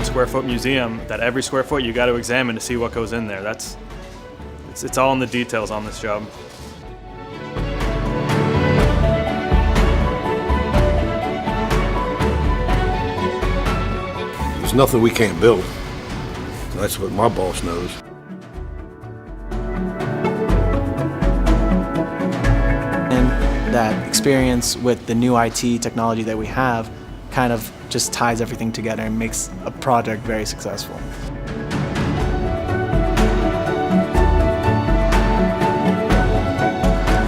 Square foot museum that every square foot you got to examine to see what goes in there. It's all in the details on this job. There's nothing we can't build. That's what my boss knows. And that experience with the new IT technology that we have kind of just ties everything together and makes a project very successful.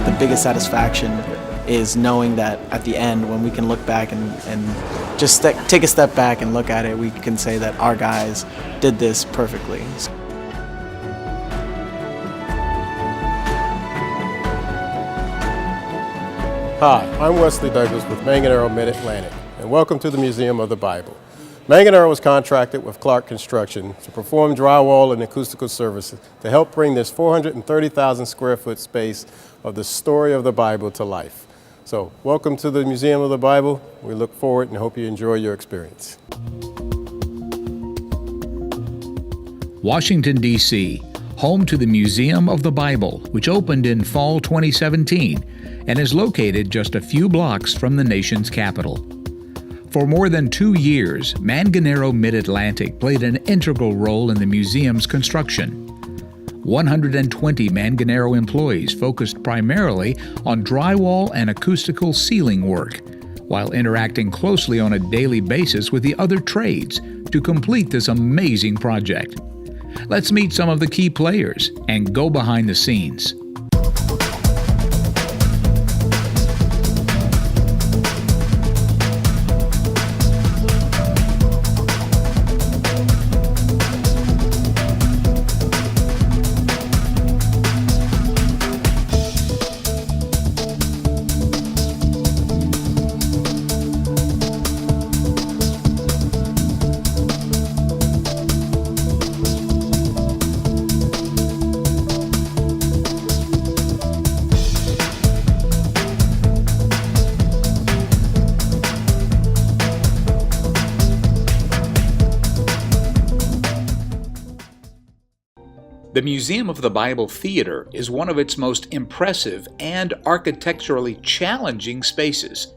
The biggest satisfaction is knowing that at the end, when we can look back and just take a step back and look at it, we can say that our guys did this perfectly. Hi, I'm Wesley Douglas with Manganaro Midatlantic, and welcome to the Museum of the Bible. Manganaro was contracted with Clark Construction to perform drywall and acoustical services to help bring this 430,000 square foot space of the story of the Bible to life. So, welcome to the Museum of the Bible. We look forward and hope you enjoy your experience. Washington, D.C., home to the Museum of the Bible, which opened in fall 2017 and is located just a few blocks from the nation's capital. For more than 2 years, Manganaro Midatlantic played an integral role in the museum's construction. 120 Manganaro employees focused primarily on drywall and acoustical ceiling work, while interacting closely on a daily basis with the other trades to complete this amazing project. Let's meet some of the key players and go behind the scenes. The Museum of the Bible Theater is one of its most impressive and architecturally challenging spaces.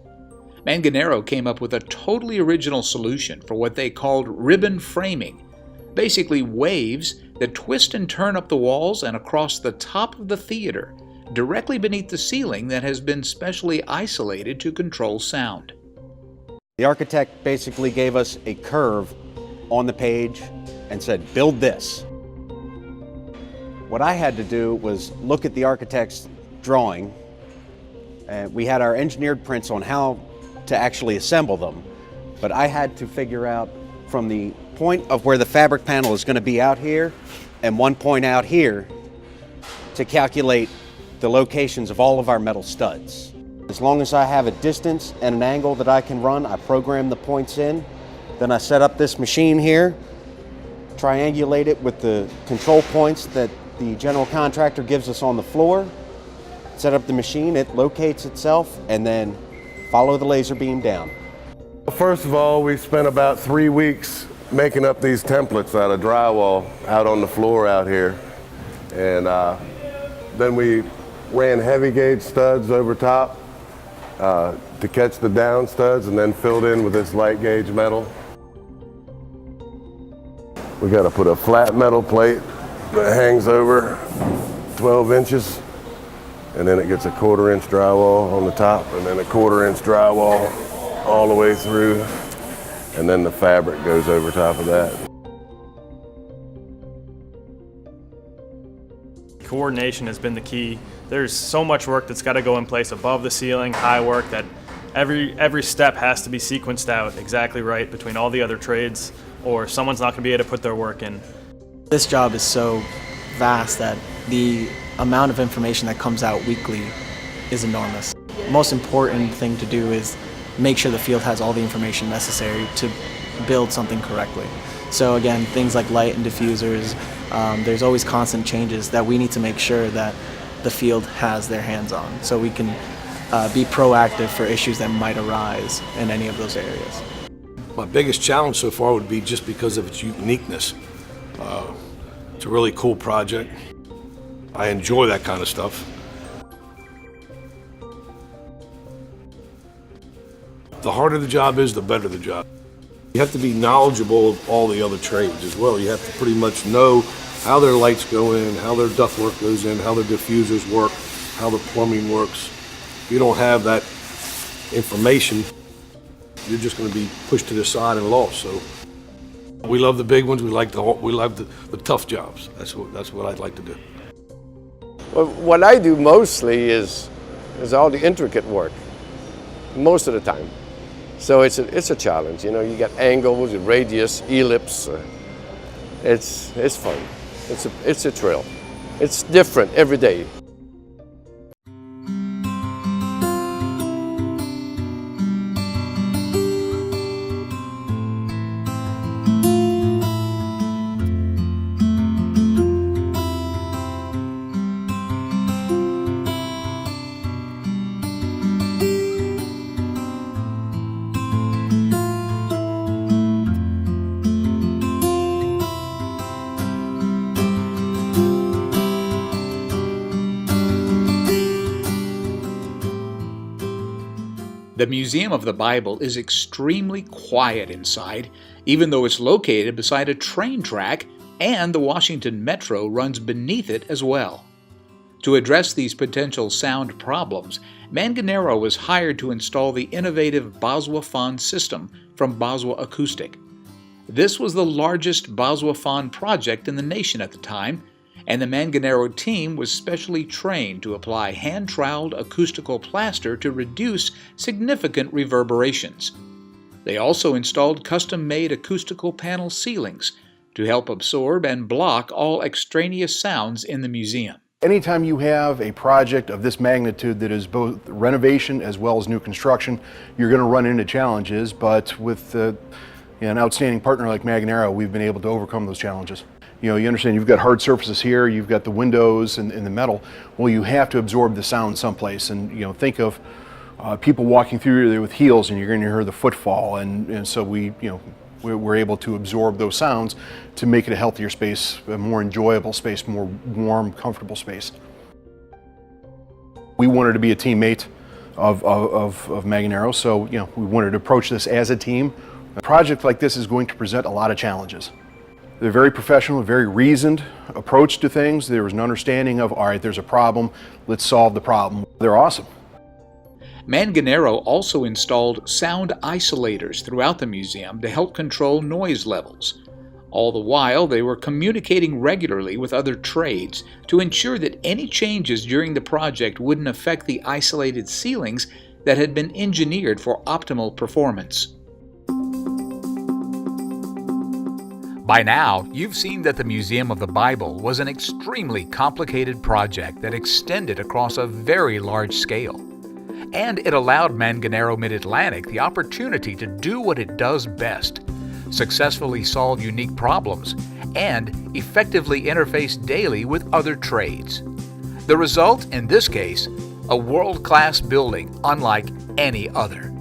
Manganaro came up with a totally original solution for what they called ribbon framing, basically waves that twist and turn up the walls and across the top of the theater, directly beneath the ceiling that has been specially isolated to control sound. The architect basically gave us a curve on the page and said, build this. What I had to do was look at the architect's drawing, and we had our engineered prints on how to actually assemble them, but I had to figure out from the point of where the fabric panel is going to be out here and one point out here to calculate the locations of all of our metal studs. As long as I have a distance and an angle that I can run, I program the points in, then I set up this machine here, triangulate it with the control points that the general contractor gives us on the floor, set up the machine, it locates itself, and then follow the laser beam down. First of all, we spent about 3 weeks making up these templates out of drywall out on the floor out here. And then we ran heavy gauge studs over top to catch the down studs, and then filled in with this light gauge metal. We got to put a flat metal plate that hangs over 12 inches, and then it gets a 1/4 inch drywall on the top, and then a 1/4 inch drywall all the way through, and then the fabric goes over top of that. Coordination has been the key. There's so much work that's got to go in place above the ceiling, high work, that every step has to be sequenced out exactly right between all the other trades, or someone's not going to be able to put their work in. This job is so vast that the amount of information that comes out weekly is enormous. most important thing to do is make sure the field has all the information necessary to build something correctly. So again, things like light and diffusers, there's always constant changes that we need to make sure that the field has their hands on, so we can be proactive for issues that might arise in any of those areas. My biggest challenge so far would be just because of its uniqueness. It's a really cool project. I enjoy that kind of stuff. The harder the job is, the better the job. You have to be knowledgeable of all the other trades as well. You have to pretty much know how their lights go in, how their ductwork goes in, how their diffusers work, how the plumbing works. If you don't have that information, you're just going to be pushed to the side and lost. So we love the big ones. We love the tough jobs. That's what I'd like to do. Well, what I do mostly is all the intricate work, most of the time. So it's a challenge. You know, you got angles, radius, ellipse. It's fun. It's a thrill. It's different every day. The Museum of the Bible is extremely quiet inside, even though it's located beside a train track and the Washington Metro runs beneath it as well. To address these potential sound problems, Manganaro was hired to install the innovative Baswaphon system from Baswaacoustic. This was the largest Baswaphon project in the nation at the time, and the Manganaro team was specially trained to apply hand-troweled acoustical plaster to reduce significant reverberations. They also installed custom-made acoustical panel ceilings to help absorb and block all extraneous sounds in the museum. Anytime you have a project of this magnitude that is both renovation as well as new construction, you're going to run into challenges, but with an outstanding partner like Manganaro, we've been able to overcome those challenges. You know, you understand you've got hard surfaces here, you've got the windows and the metal. Well, you have to absorb the sound someplace, and you know, think of people walking through there with heels, and you're going to hear the footfall, and so we're able to absorb those sounds to make it a healthier space, a more enjoyable space, more warm, comfortable space. We wanted to be a teammate of Manganaro, so you know, we wanted to approach this as a team. A project like this is going to present a lot of challenges. They're very professional, very reasoned approach to things. There was an understanding of, all right, there's a problem, let's solve the problem. They're awesome. Manganaro also installed sound isolators throughout the museum to help control noise levels. All the while, they were communicating regularly with other trades to ensure that any changes during the project wouldn't affect the isolated ceilings that had been engineered for optimal performance. By now, you've seen that the Museum of the Bible was an extremely complicated project that extended across a very large scale. And it allowed Manganaro Midatlantic the opportunity to do what it does best: successfully solve unique problems and effectively interface daily with other trades. The result, in this case, a world-class building unlike any other.